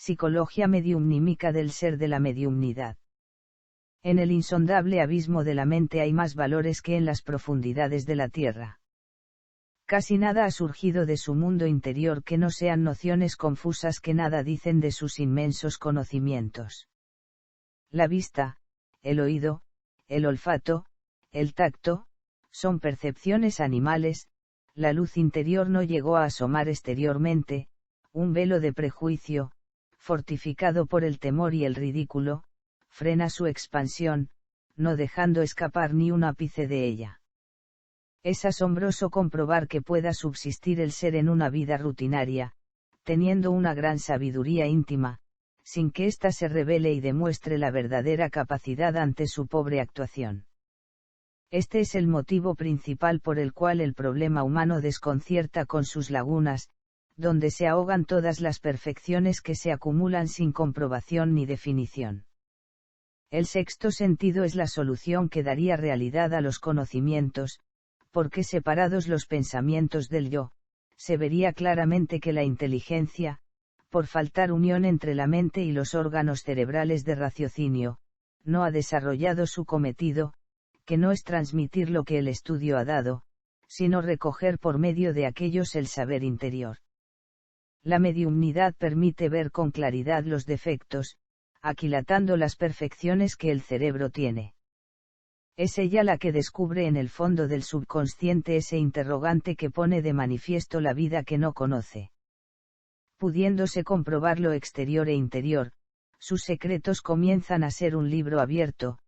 Psicología mediumnímica del ser de la mediumnidad. En el insondable abismo de la mente hay más valores que en las profundidades de la tierra. Casi nada ha surgido de su mundo interior que no sean nociones confusas que nada dicen de sus inmensos conocimientos. La vista, el oído, el olfato, el tacto, son percepciones animales, la luz interior no llegó a asomar exteriormente, un velo de prejuicio, fortificado por el temor y el ridículo, frena su expansión, no dejando escapar ni un ápice de ella. Es asombroso comprobar que pueda subsistir el ser en una vida rutinaria, teniendo una gran sabiduría íntima, sin que ésta se revele y demuestre la verdadera capacidad ante su pobre actuación. Este es el motivo principal por el cual el problema humano desconcierta con sus lagunas, donde se ahogan todas las perfecciones que se acumulan sin comprobación ni definición. El sexto sentido es la solución que daría realidad a los conocimientos, porque separados los pensamientos del yo, se vería claramente que la inteligencia, por faltar unión entre la mente y los órganos cerebrales de raciocinio, no ha desarrollado su cometido, que no es transmitir lo que el estudio ha dado, sino recoger por medio de aquellos el saber interior. La mediumnidad permite ver con claridad los defectos, aquilatando las perfecciones que el cerebro tiene. Es ella la que descubre en el fondo del subconsciente ese interrogante que pone de manifiesto la vida que no conoce. Pudiéndose comprobar lo exterior e interior, sus secretos comienzan a ser un libro abierto,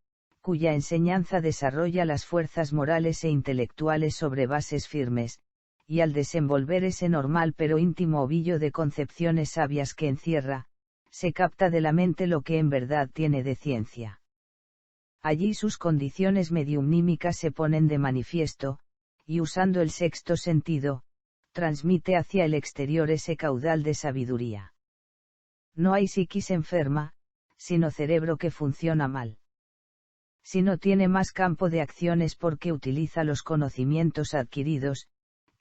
cuya enseñanza desarrolla las fuerzas morales e intelectuales sobre bases firmes, y al desenvolver ese normal pero íntimo ovillo de concepciones sabias que encierra, se capta de la mente lo que en verdad tiene de ciencia. Allí sus condiciones mediumnímicas se ponen de manifiesto, y usando el sexto sentido, transmite hacia el exterior ese caudal de sabiduría. No hay psiquis enferma, sino cerebro que funciona mal. Si no tiene más campo de acción es porque utiliza los conocimientos adquiridos,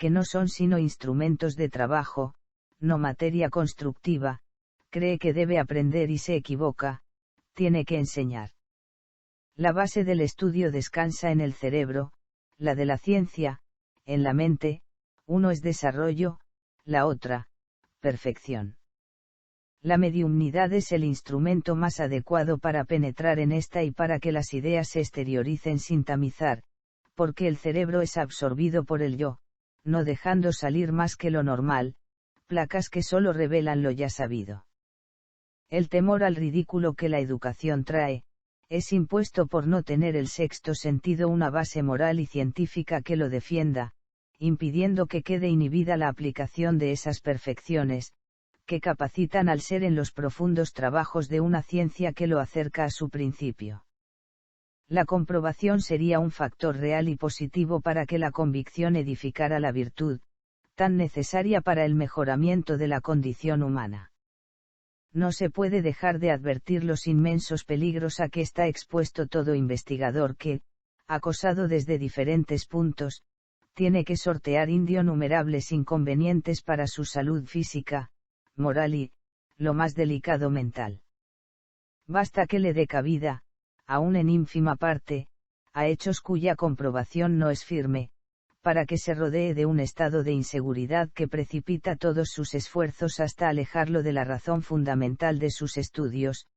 que no son sino instrumentos de trabajo, no materia constructiva, cree que debe aprender y se equivoca, tiene que enseñar. La base del estudio descansa en el cerebro, la de la ciencia, en la mente, uno es desarrollo, la otra, perfección. La mediumnidad es el instrumento más adecuado para penetrar en esta y para que las ideas se exterioricen sin tamizar, porque el cerebro es absorbido por el yo, no dejando salir más que lo normal, placas que solo revelan lo ya sabido. El temor al ridículo que la educación trae, es impuesto por no tener el sexto sentido una base moral y científica que lo defienda, impidiendo que quede inhibida la aplicación de esas perfecciones, que capacitan al ser en los profundos trabajos de una ciencia que lo acerca a su principio. La comprobación sería un factor real y positivo para que la convicción edificara la virtud, tan necesaria para el mejoramiento de la condición humana. No se puede dejar de advertir los inmensos peligros a que está expuesto todo investigador que, acosado desde diferentes puntos, tiene que sortear innumerables inconvenientes para su salud física, moral y, lo más delicado, mental. Basta que le dé cabida, aun en ínfima parte, a hechos cuya comprobación no es firme, para que se rodee de un estado de inseguridad que precipita todos sus esfuerzos hasta alejarlo de la razón fundamental de sus estudios,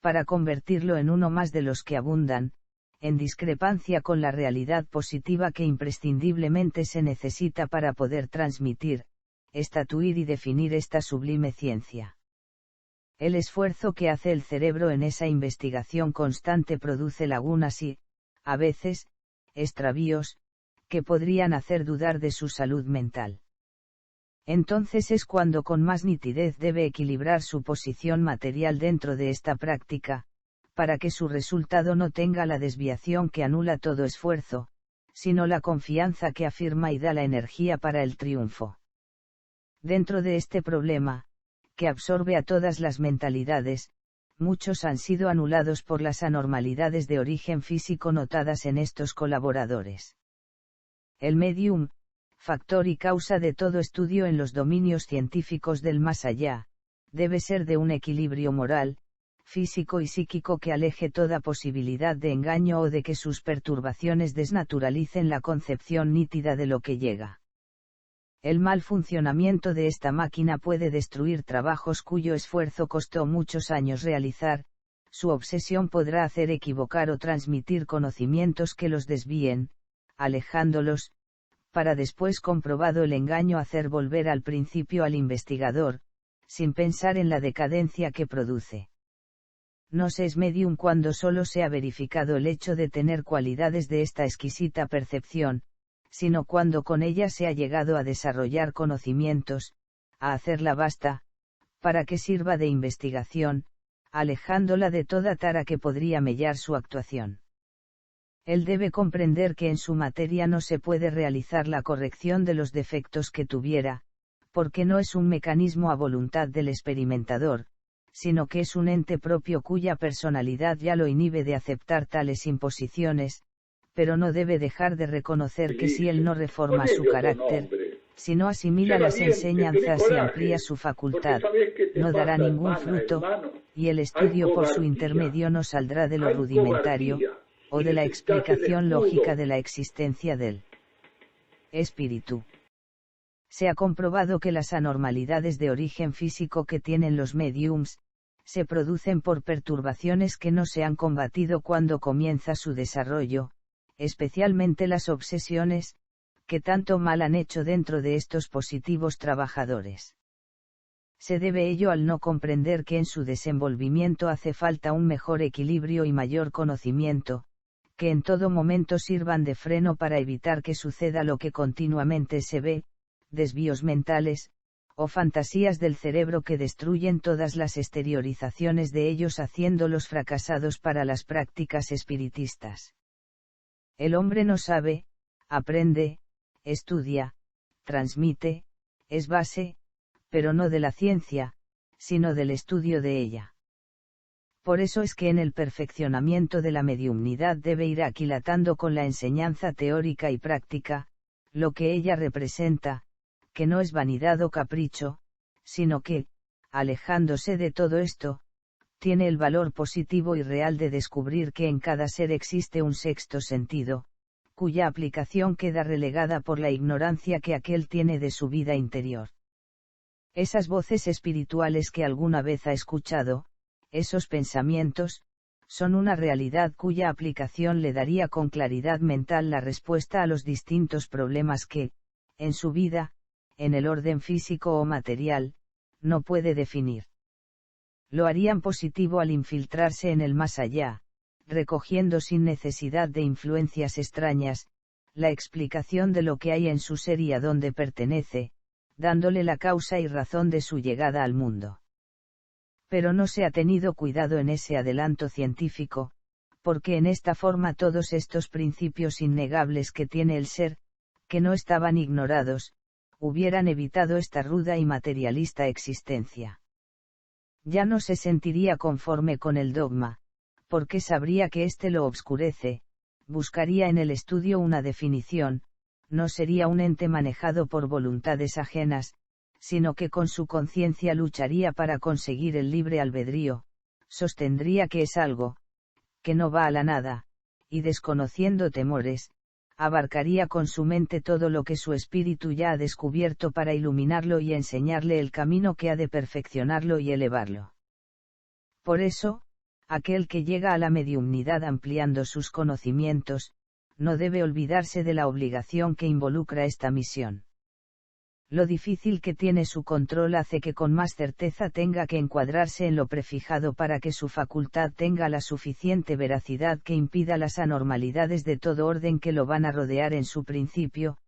para convertirlo en uno más de los que abundan, en discrepancia con la realidad positiva que imprescindiblemente se necesita para poder transmitir, estatuir y definir esta sublime ciencia. El esfuerzo que hace el cerebro en esa investigación constante produce lagunas y, a veces, extravíos, que podrían hacer dudar de su salud mental. Entonces es cuando con más nitidez debe equilibrar su posición material dentro de esta práctica, para que su resultado no tenga la desviación que anula todo esfuerzo, sino la confianza que afirma y da la energía para el triunfo. Dentro de este problema, que absorbe a todas las mentalidades, muchos han sido anulados por las anormalidades de origen físico notadas en estos colaboradores. El medium, factor y causa de todo estudio en los dominios científicos del más allá, debe ser de un equilibrio moral, físico y psíquico que aleje toda posibilidad de engaño o de que sus perturbaciones desnaturalicen la concepción nítida de lo que llega. El mal funcionamiento de esta máquina puede destruir trabajos cuyo esfuerzo costó muchos años realizar, su obsesión podrá hacer equivocar o transmitir conocimientos que los desvíen, alejándolos, para después comprobado el engaño hacer volver al principio al investigador, sin pensar en la decadencia que produce. No se es medium cuando solo se ha verificado el hecho de tener cualidades de esta exquisita percepción, sino cuando con ella se ha llegado a desarrollar conocimientos, a hacerla vasta, para que sirva de investigación, alejándola de toda tara que podría mellar su actuación. Él debe comprender que en su materia no se puede realizar la corrección de los defectos que tuviera, porque no es un mecanismo a voluntad del experimentador, sino que es un ente propio cuya personalidad ya lo inhibe de aceptar tales imposiciones, pero no debe dejar de reconocer que si él no reforma su carácter, si no asimila las enseñanzas y amplía su facultad, no dará ningún fruto, y el estudio por su intermedio no saldrá de lo rudimentario, o de la explicación lógica de la existencia del espíritu. Se ha comprobado que las anormalidades de origen físico que tienen los mediums, se producen por perturbaciones que no se han combatido cuando comienza su desarrollo, especialmente las obsesiones, que tanto mal han hecho dentro de estos positivos trabajadores. Se debe ello al no comprender que en su desenvolvimiento hace falta un mejor equilibrio y mayor conocimiento, que en todo momento sirvan de freno para evitar que suceda lo que continuamente se ve, desvíos mentales, o fantasías del cerebro que destruyen todas las exteriorizaciones de ellos haciéndolos fracasados para las prácticas espiritistas. El hombre no sabe, aprende, estudia, transmite, es base, pero no de la ciencia, sino del estudio de ella. Por eso es que en el perfeccionamiento de la mediumnidad debe ir aquilatando con la enseñanza teórica y práctica, lo que ella representa, que no es vanidad o capricho, sino que, alejándose de todo esto, tiene el valor positivo y real de descubrir que en cada ser existe un sexto sentido, cuya aplicación queda relegada por la ignorancia que aquel tiene de su vida interior. Esas voces espirituales que alguna vez ha escuchado, esos pensamientos, son una realidad cuya aplicación le daría con claridad mental la respuesta a los distintos problemas que, en su vida, en el orden físico o material, no puede definir. Lo harían positivo al infiltrarse en el más allá, recogiendo sin necesidad de influencias extrañas, la explicación de lo que hay en su ser y a dónde pertenece, dándole la causa y razón de su llegada al mundo. Pero no se ha tenido cuidado en ese adelanto científico, porque en esta forma todos estos principios innegables que tiene el ser, que no estaban ignorados, hubieran evitado esta ruda y materialista existencia. Ya no se sentiría conforme con el dogma, porque sabría que éste lo obscurece, buscaría en el estudio una definición, no sería un ente manejado por voluntades ajenas, sino que con su conciencia lucharía para conseguir el libre albedrío, sostendría que es algo, que no va a la nada, y desconociendo temores, abarcaría con su mente todo lo que su espíritu ya ha descubierto para iluminarlo y enseñarle el camino que ha de perfeccionarlo y elevarlo. Por eso, aquel que llega a la mediumnidad ampliando sus conocimientos, no debe olvidarse de la obligación que involucra esta misión. Lo difícil que tiene su control hace que con más certeza tenga que encuadrarse en lo prefijado para que su facultad tenga la suficiente veracidad que impida las anormalidades de todo orden que lo van a rodear en su principio.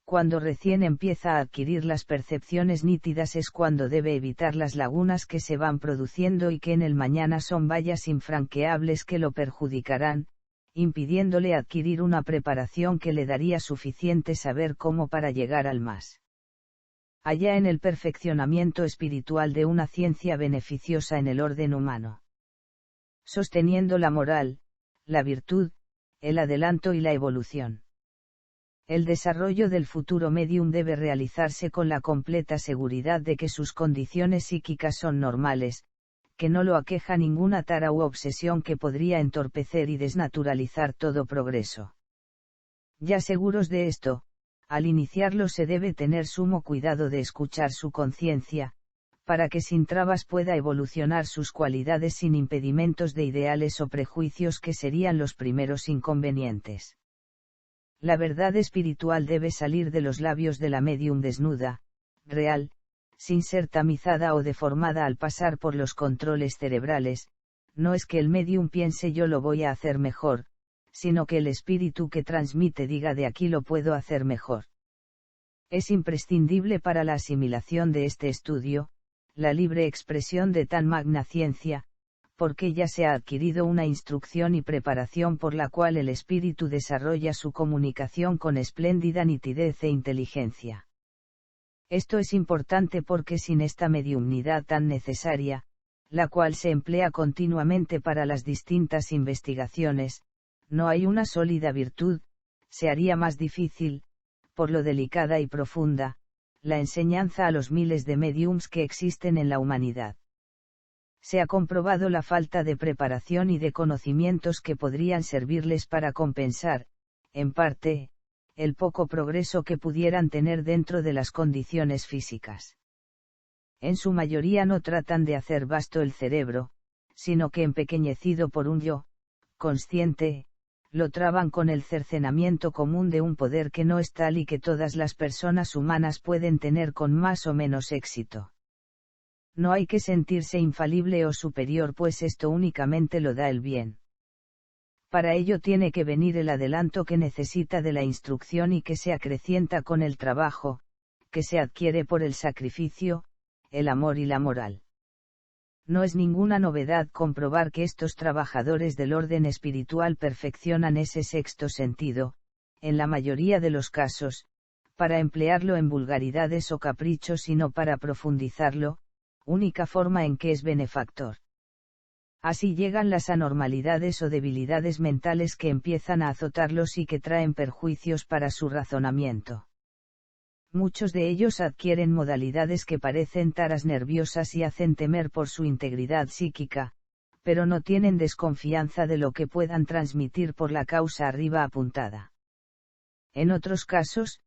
Cuando recién empieza a adquirir las percepciones nítidas es cuando debe evitar las lagunas que se van produciendo y que en el mañana son vallas infranqueables que lo perjudicarán, impidiéndole adquirir una preparación que le daría suficiente saber cómo para llegar al más allá en el perfeccionamiento espiritual de una ciencia beneficiosa en el orden humano. Sosteniendo la moral, la virtud, el adelanto y la evolución. El desarrollo del futuro medium debe realizarse con la completa seguridad de que sus condiciones psíquicas son normales, que no lo aqueja ninguna tara u obsesión que podría entorpecer y desnaturalizar todo progreso. Ya seguros de esto, al iniciarlo se debe tener sumo cuidado de escuchar su conciencia, para que sin trabas pueda evolucionar sus cualidades sin impedimentos de ideales o prejuicios que serían los primeros inconvenientes. La verdad espiritual debe salir de los labios de la medium desnuda, real, sin ser tamizada o deformada al pasar por los controles cerebrales. No es que el medium piense yo lo voy a hacer mejor, sino que el espíritu que transmite diga de aquí lo puedo hacer mejor. Es imprescindible para la asimilación de este estudio, la libre expresión de tan magna ciencia, porque ya se ha adquirido una instrucción y preparación por la cual el espíritu desarrolla su comunicación con espléndida nitidez e inteligencia. Esto es importante porque sin esta mediumnidad tan necesaria, la cual se emplea continuamente para las distintas investigaciones, no hay una sólida virtud, se haría más difícil, por lo delicada y profunda, la enseñanza a los miles de mediums que existen en la humanidad. Se ha comprobado la falta de preparación y de conocimientos que podrían servirles para compensar, en parte, el poco progreso que pudieran tener dentro de las condiciones físicas. En su mayoría no tratan de hacer vasto el cerebro, sino que empequeñecido por un yo consciente, lo traban con el cercenamiento común de un poder que no es tal y que todas las personas humanas pueden tener con más o menos éxito. No hay que sentirse infalible o superior, pues esto únicamente lo da el bien. Para ello tiene que venir el adelanto que necesita de la instrucción y que se acrecienta con el trabajo, que se adquiere por el sacrificio, el amor y la moral. No es ninguna novedad comprobar que estos trabajadores del orden espiritual perfeccionan ese sexto sentido, en la mayoría de los casos, para emplearlo en vulgaridades o caprichos y no para profundizarlo, única forma en que es benefactor. Así llegan las anormalidades o debilidades mentales que empiezan a azotarlos y que traen perjuicios para su razonamiento. Muchos de ellos adquieren modalidades que parecen taras nerviosas y hacen temer por su integridad psíquica, pero no tienen desconfianza de lo que puedan transmitir por la causa arriba apuntada. En otros casos,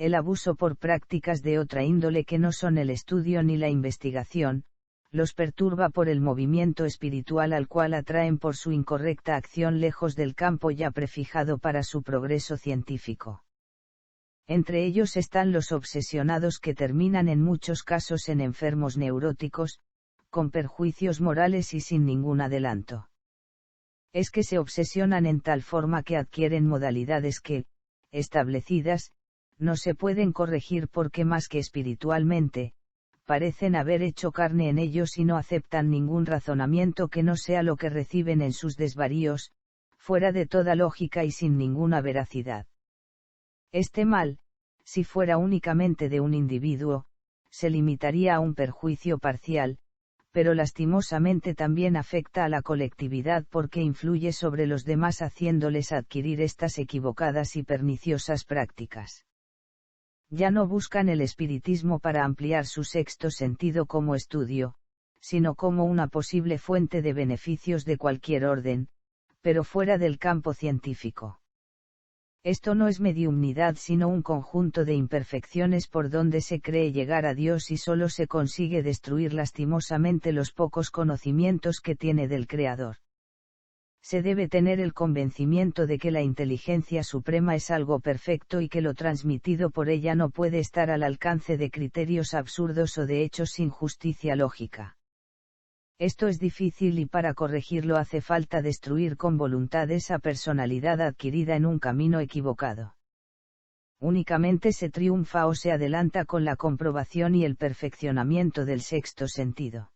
el abuso por prácticas de otra índole que no son el estudio ni la investigación, los perturba por el movimiento espiritual al cual atraen por su incorrecta acción lejos del campo ya prefijado para su progreso científico. Entre ellos están los obsesionados que terminan en muchos casos en enfermos neuróticos, con perjuicios morales y sin ningún adelanto. Es que se obsesionan en tal forma que adquieren modalidades que, establecidas, no se pueden corregir porque más que espiritualmente, parecen haber hecho carne en ellos y no aceptan ningún razonamiento que no sea lo que reciben en sus desvaríos, fuera de toda lógica y sin ninguna veracidad. Este mal, si fuera únicamente de un individuo, se limitaría a un perjuicio parcial, pero lastimosamente también afecta a la colectividad porque influye sobre los demás haciéndoles adquirir estas equivocadas y perniciosas prácticas. Ya no buscan el espiritismo para ampliar su sexto sentido como estudio, sino como una posible fuente de beneficios de cualquier orden, pero fuera del campo científico. Esto no es mediumnidad sino un conjunto de imperfecciones por donde se cree llegar a Dios y solo se consigue destruir lastimosamente los pocos conocimientos que tiene del Creador. Se debe tener el convencimiento de que la inteligencia suprema es algo perfecto y que lo transmitido por ella no puede estar al alcance de criterios absurdos o de hechos sin justicia lógica. Esto es difícil y para corregirlo hace falta destruir con voluntad esa personalidad adquirida en un camino equivocado. Únicamente se triunfa o se adelanta con la comprobación y el perfeccionamiento del sexto sentido.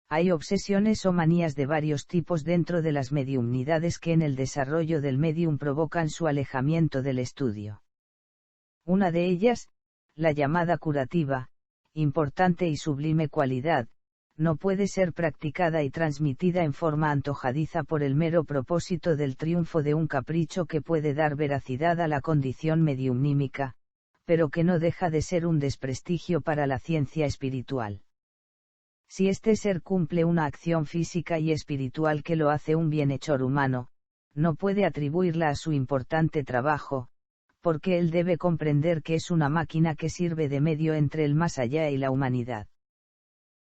Hay obsesiones o manías de varios tipos dentro de las mediumnidades que en el desarrollo del medium provocan su alejamiento del estudio. Una de ellas, la llamada curativa, importante y sublime cualidad, no puede ser practicada y transmitida en forma antojadiza por el mero propósito del triunfo de un capricho que puede dar veracidad a la condición mediumnímica, pero que no deja de ser un desprestigio para la ciencia espiritual. Si este ser cumple una acción física y espiritual que lo hace un bienhechor humano, no puede atribuirla a su importante trabajo, porque él debe comprender que es una máquina que sirve de medio entre el más allá y la humanidad.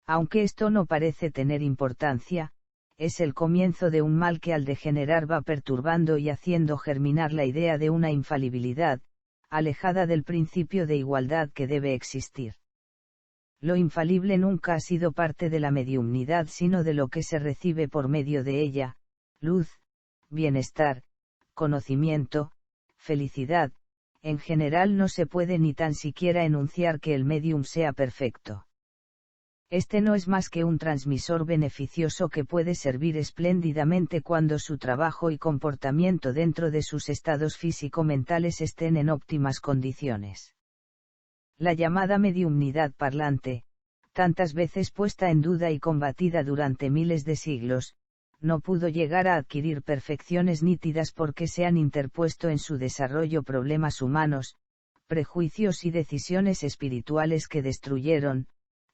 Aunque esto no parece tener importancia, es el comienzo de un mal que al degenerar va perturbando y haciendo germinar la idea de una infalibilidad, alejada del principio de igualdad que debe existir. Lo infalible nunca ha sido parte de la mediumnidad sino de lo que se recibe por medio de ella: luz, bienestar, conocimiento, felicidad. En general no se puede ni tan siquiera enunciar que el medium sea perfecto. Este no es más que un transmisor beneficioso que puede servir espléndidamente cuando su trabajo y comportamiento dentro de sus estados físico-mentales estén en óptimas condiciones. La llamada mediumnidad parlante, tantas veces puesta en duda y combatida durante miles de siglos, no pudo llegar a adquirir perfecciones nítidas porque se han interpuesto en su desarrollo problemas humanos, prejuicios y decisiones espirituales que destruyeron,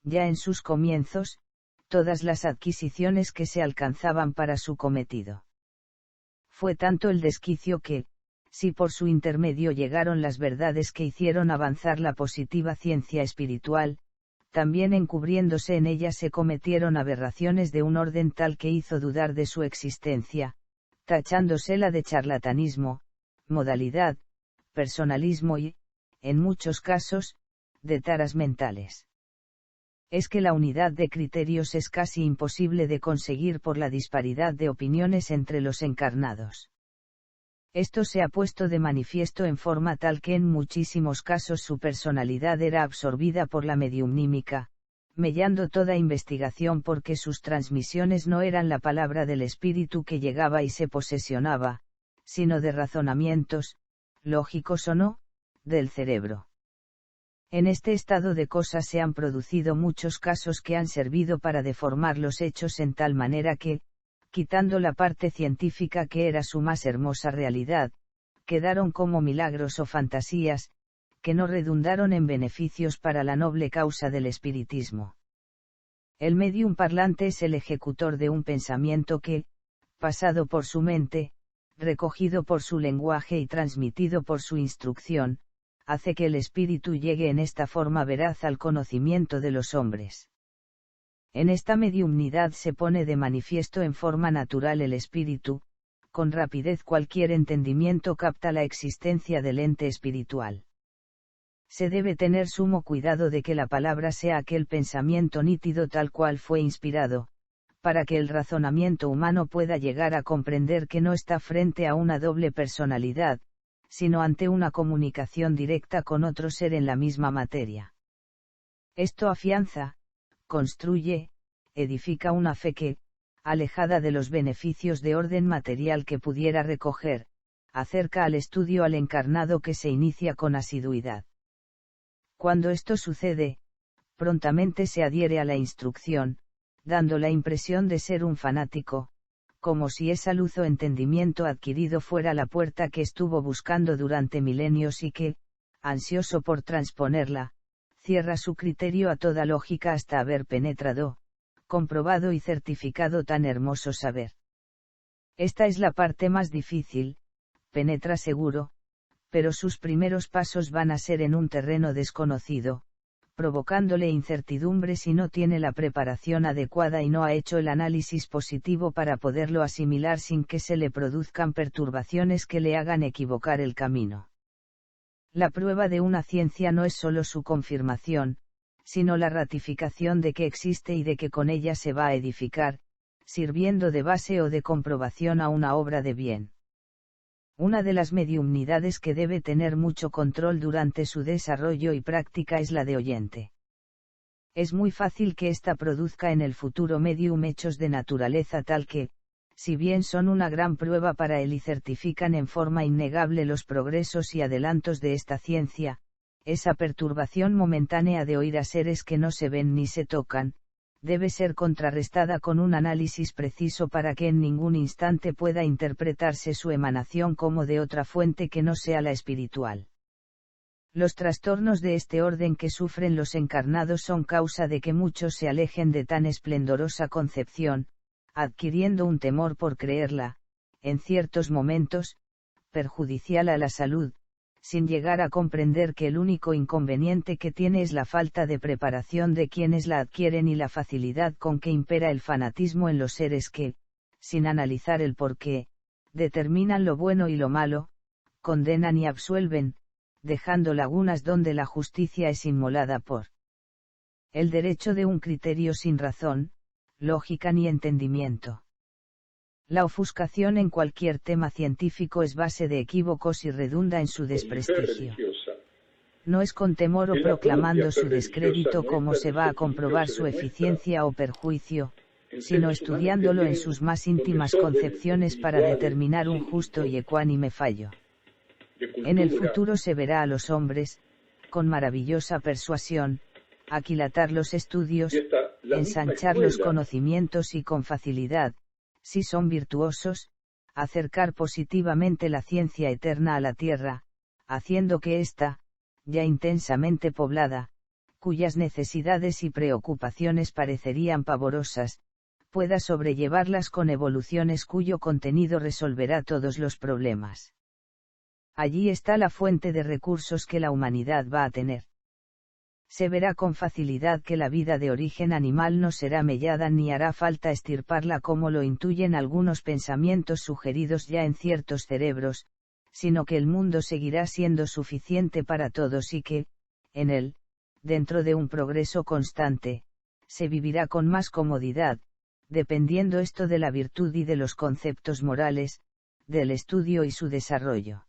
ya en sus comienzos, todas las adquisiciones que se alcanzaban para su cometido. Fue tanto el desquicio que, si por su intermedio llegaron las verdades que hicieron avanzar la positiva ciencia espiritual, también encubriéndose en ella se cometieron aberraciones de un orden tal que hizo dudar de su existencia, tachándosela de charlatanismo, modalidad, personalismo y, en muchos casos, de taras mentales. Es que la unidad de criterios es casi imposible de conseguir por la disparidad de opiniones entre los encarnados. Esto se ha puesto de manifiesto en forma tal que en muchísimos casos su personalidad era absorbida por la mediumnímica, mellando toda investigación porque sus transmisiones no eran la palabra del espíritu que llegaba y se posesionaba, sino de razonamientos, lógicos o no, del cerebro. En este estado de cosas se han producido muchos casos que han servido para deformar los hechos en tal manera que, quitando la parte científica que era su más hermosa realidad, quedaron como milagros o fantasías, que no redundaron en beneficios para la noble causa del espiritismo. El medium parlante es el ejecutor de un pensamiento que, pasado por su mente, recogido por su lenguaje y transmitido por su instrucción, hace que el espíritu llegue en esta forma veraz al conocimiento de los hombres. En esta mediumnidad se pone de manifiesto en forma natural el espíritu, con rapidez cualquier entendimiento capta la existencia del ente espiritual. Se debe tener sumo cuidado de que la palabra sea aquel pensamiento nítido tal cual fue inspirado, para que el razonamiento humano pueda llegar a comprender que no está frente a una doble personalidad, sino ante una comunicación directa con otro ser en la misma materia. Esto afianza, construye, edifica una fe que, alejada de los beneficios de orden material que pudiera recoger, acerca al estudio al encarnado que se inicia con asiduidad. Cuando esto sucede, prontamente se adhiere a la instrucción, dando la impresión de ser un fanático, como si esa luz o entendimiento adquirido fuera la puerta que estuvo buscando durante milenios y que, ansioso por transponerla, cierra su criterio a toda lógica hasta haber penetrado, comprobado y certificado tan hermoso saber. Esta es la parte más difícil, penetra seguro, pero sus primeros pasos van a ser en un terreno desconocido, provocándole incertidumbre si no tiene la preparación adecuada y no ha hecho el análisis positivo para poderlo asimilar sin que se le produzcan perturbaciones que le hagan equivocar el camino. La prueba de una ciencia no es solo su confirmación, sino la ratificación de que existe y de que con ella se va a edificar, sirviendo de base o de comprobación a una obra de bien. Una de las mediumnidades que debe tener mucho control durante su desarrollo y práctica es la de oyente. Es muy fácil que ésta produzca en el futuro medium hechos de naturaleza tal que, si bien son una gran prueba para él y certifican en forma innegable los progresos y adelantos de esta ciencia, esa perturbación momentánea de oír a seres que no se ven ni se tocan, debe ser contrarrestada con un análisis preciso para que en ningún instante pueda interpretarse su emanación como de otra fuente que no sea la espiritual. Los trastornos de este orden que sufren los encarnados son causa de que muchos se alejen de tan esplendorosa concepción, adquiriendo un temor por creerla, en ciertos momentos, perjudicial a la salud, sin llegar a comprender que el único inconveniente que tiene es la falta de preparación de quienes la adquieren y la facilidad con que impera el fanatismo en los seres que, sin analizar el porqué, determinan lo bueno y lo malo, condenan y absuelven, dejando lagunas donde la justicia es inmolada por el derecho de un criterio sin razón, lógica ni entendimiento. La ofuscación en cualquier tema científico es base de equívocos y redunda en su desprestigio. No es con temor o proclamando su descrédito como se va a comprobar su eficiencia o perjuicio, sino estudiándolo en sus más íntimas concepciones para determinar un justo y ecuánime fallo. En el futuro se verá a los hombres, con maravillosa persuasión, aquilatar los estudios, ensanchar los conocimientos y con facilidad, si son virtuosos, acercar positivamente la ciencia eterna a la tierra, haciendo que ésta, ya intensamente poblada, cuyas necesidades y preocupaciones parecerían pavorosas, pueda sobrellevarlas con evoluciones cuyo contenido resolverá todos los problemas. Allí está la fuente de recursos que la humanidad va a tener. Se verá con facilidad que la vida de origen animal no será mellada ni hará falta extirparla como lo intuyen algunos pensamientos sugeridos ya en ciertos cerebros, sino que el mundo seguirá siendo suficiente para todos y que, en él, dentro de un progreso constante, se vivirá con más comodidad, dependiendo esto de la virtud y de los conceptos morales, del estudio y su desarrollo.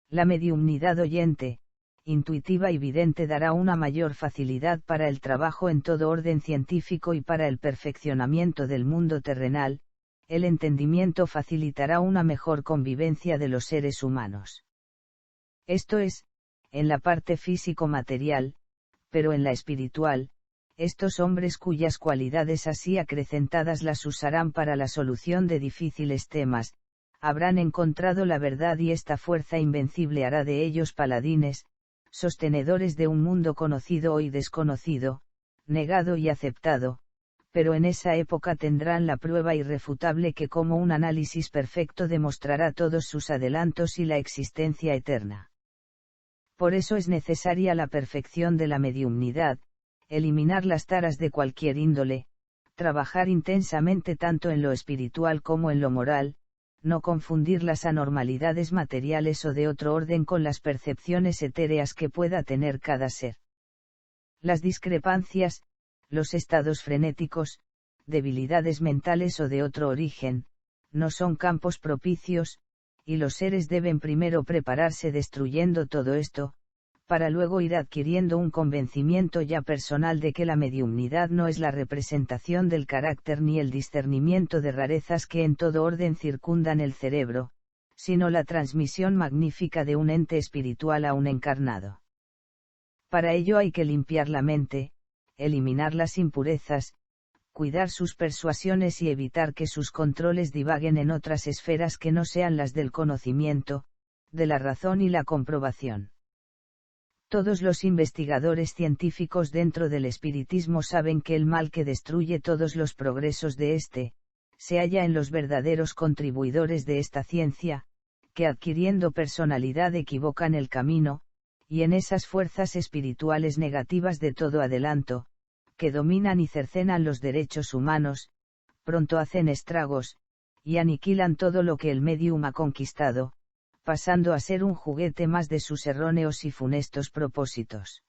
La mediumnidad oyente, intuitiva y vidente dará una mayor facilidad para el trabajo en todo orden científico y para el perfeccionamiento del mundo terrenal, el entendimiento facilitará una mejor convivencia de los seres humanos. Esto es, en la parte físico-material, pero en la espiritual, estos hombres cuyas cualidades así acrecentadas las usarán para la solución de difíciles temas, habrán encontrado la verdad y esta fuerza invencible hará de ellos paladines, sostenedores de un mundo conocido o desconocido, negado y aceptado, pero en esa época tendrán la prueba irrefutable que como un análisis perfecto demostrará todos sus adelantos y la existencia eterna. Por eso es necesaria la perfección de la mediumnidad, eliminar las taras de cualquier índole, trabajar intensamente tanto en lo espiritual como en lo moral, no confundir las anormalidades materiales o de otro orden con las percepciones etéreas que pueda tener cada ser. Las discrepancias, los estados frenéticos, debilidades mentales o de otro origen, no son campos propicios, y los seres deben primero prepararse destruyendo todo esto, para luego ir adquiriendo un convencimiento ya personal de que la mediumnidad no es la representación del carácter ni el discernimiento de rarezas que en todo orden circundan el cerebro, sino la transmisión magnífica de un ente espiritual a un encarnado. Para ello hay que limpiar la mente, eliminar las impurezas, cuidar sus persuasiones y evitar que sus controles divaguen en otras esferas que no sean las del conocimiento, de la razón y la comprobación. Todos los investigadores científicos dentro del espiritismo saben que el mal que destruye todos los progresos de éste, se halla en los verdaderos contribuidores de esta ciencia, que adquiriendo personalidad equivocan el camino, y en esas fuerzas espirituales negativas de todo adelanto, que dominan y cercenan los derechos humanos, pronto hacen estragos, y aniquilan todo lo que el medium ha conquistado, pasando a ser un juguete más de sus erróneos y funestos propósitos.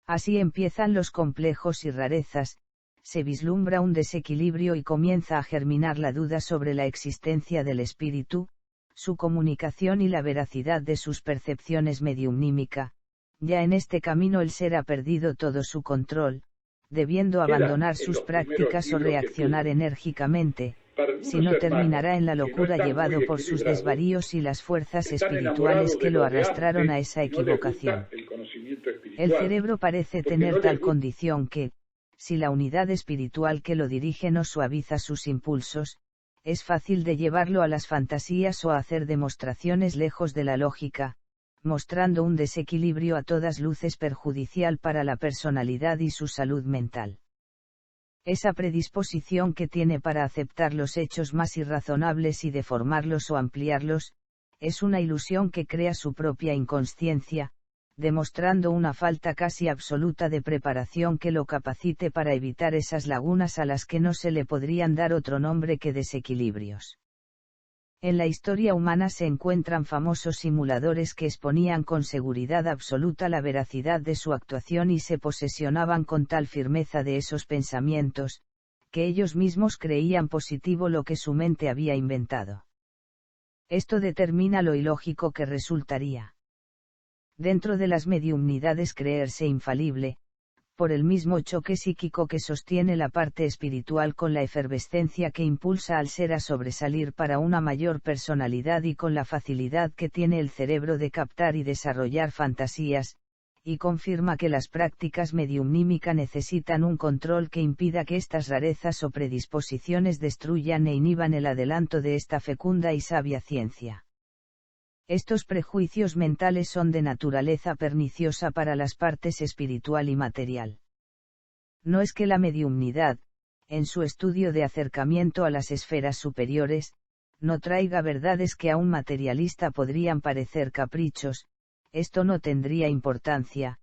Así empiezan los complejos y rarezas, se vislumbra un desequilibrio y comienza a germinar la duda sobre la existencia del espíritu, su comunicación y la veracidad de sus percepciones mediumnímica. Ya en este camino el ser ha perdido todo su control, debiendo abandonar sus prácticas o reaccionar enérgicamente, si no terminará en la locura llevado por sus desvaríos y las fuerzas espirituales que lo arrastraron a esa equivocación. El cerebro parece tener tal condición que, si la unidad espiritual que lo dirige no suaviza sus impulsos, es fácil de llevarlo a las fantasías o a hacer demostraciones lejos de la lógica, mostrando un desequilibrio a todas luces perjudicial para la personalidad y su salud mental. Esa predisposición que tiene para aceptar los hechos más irrazonables y deformarlos o ampliarlos, es una ilusión que crea su propia inconsciencia, demostrando una falta casi absoluta de preparación que lo capacite para evitar esas lagunas a las que no se le podrían dar otro nombre que desequilibrios. En la historia humana se encuentran famosos simuladores que exponían con seguridad absoluta la veracidad de su actuación y se posesionaban con tal firmeza de esos pensamientos, que ellos mismos creían positivo lo que su mente había inventado. Esto determina lo ilógico que resultaría. Dentro de las mediumnidades creerse infalible, por el mismo choque psíquico que sostiene la parte espiritual con la efervescencia que impulsa al ser a sobresalir para una mayor personalidad y con la facilidad que tiene el cerebro de captar y desarrollar fantasías, y confirma que las prácticas mediumnímica necesitan un control que impida que estas rarezas o predisposiciones destruyan e inhiban el adelanto de esta fecunda y sabia ciencia. Estos prejuicios mentales son de naturaleza perniciosa para las partes espiritual y material. No es que la mediumnidad, en su estudio de acercamiento a las esferas superiores, no traiga verdades que a un materialista podrían parecer caprichos, esto no tendría importancia,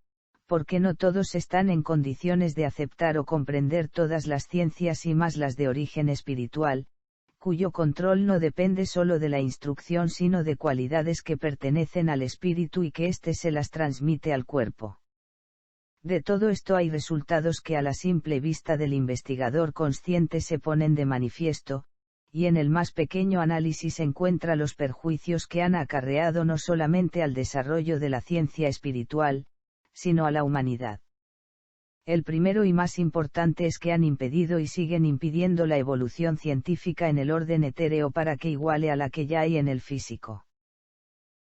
porque no todos están en condiciones de aceptar o comprender todas las ciencias y más las de origen espiritual, cuyo control no depende solo de la instrucción sino de cualidades que pertenecen al espíritu y que éste se las transmite al cuerpo. De todo esto hay resultados que a la simple vista del investigador consciente se ponen de manifiesto, y en el más pequeño análisis encuentra los perjuicios que han acarreado no solamente al desarrollo de la ciencia espiritual, sino a la humanidad. El primero y más importante es que han impedido y siguen impidiendo la evolución científica en el orden etéreo para que iguale a la que ya hay en el físico.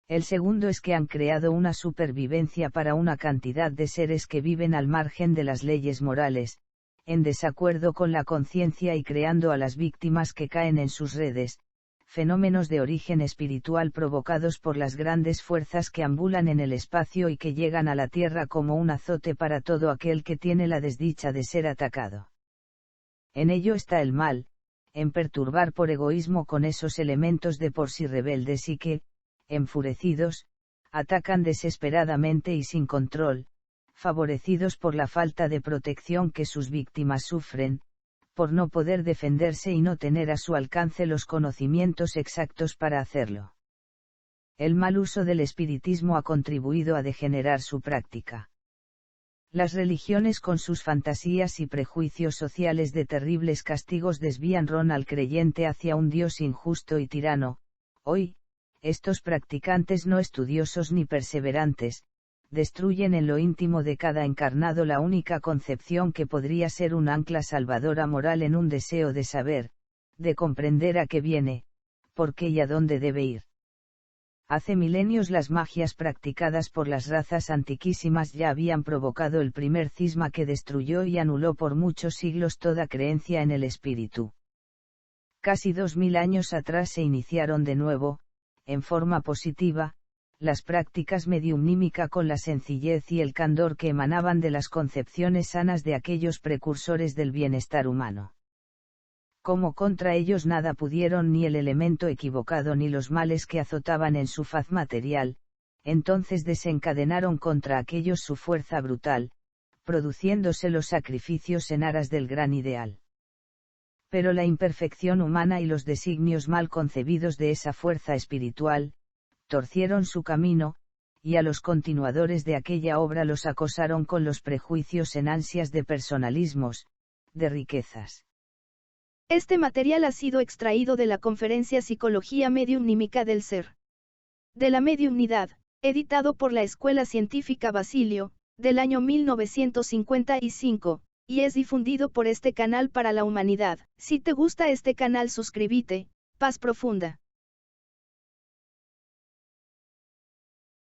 El segundo es que han creado una supervivencia para una cantidad de seres que viven al margen de las leyes morales, en desacuerdo con la conciencia y creando a las víctimas que caen en sus redes, fenómenos de origen espiritual provocados por las grandes fuerzas que ambulan en el espacio y que llegan a la Tierra como un azote para todo aquel que tiene la desdicha de ser atacado. En ello está el mal, en perturbar por egoísmo con esos elementos de por sí rebeldes y que, enfurecidos, atacan desesperadamente y sin control, favorecidos por la falta de protección que sus víctimas sufren, por no poder defenderse y no tener a su alcance los conocimientos exactos para hacerlo. El mal uso del espiritismo ha contribuido a degenerar su práctica. Las religiones con sus fantasías y prejuicios sociales de terribles castigos desvían al creyente hacia un Dios injusto y tirano. Hoy, estos practicantes no estudiosos ni perseverantes, destruyen en lo íntimo de cada encarnado la única concepción que podría ser un ancla salvadora moral en un deseo de saber, de comprender a qué viene, por qué y a dónde debe ir. Hace milenios las magias practicadas por las razas antiquísimas ya habían provocado el primer cisma que destruyó y anuló por muchos siglos toda creencia en el espíritu. Casi 2000 años atrás se iniciaron de nuevo, en forma positiva, las prácticas mediumnímica con la sencillez y el candor que emanaban de las concepciones sanas de aquellos precursores del bienestar humano. Como contra ellos nada pudieron ni el elemento equivocado ni los males que azotaban en su faz material, entonces desencadenaron contra aquellos su fuerza brutal, produciéndose los sacrificios en aras del gran ideal. Pero la imperfección humana y los designios mal concebidos de esa fuerza espiritual, torcieron su camino, y a los continuadores de aquella obra los acosaron con los prejuicios en ansias de personalismos, de riquezas. Este material ha sido extraído de la conferencia Psicología Mediumnímica del Ser. De la Mediumnidad, editado por la Escuela Científica Basilio, del año 1955, y es difundido por este canal para la humanidad. Si te gusta este canal suscríbete, paz profunda.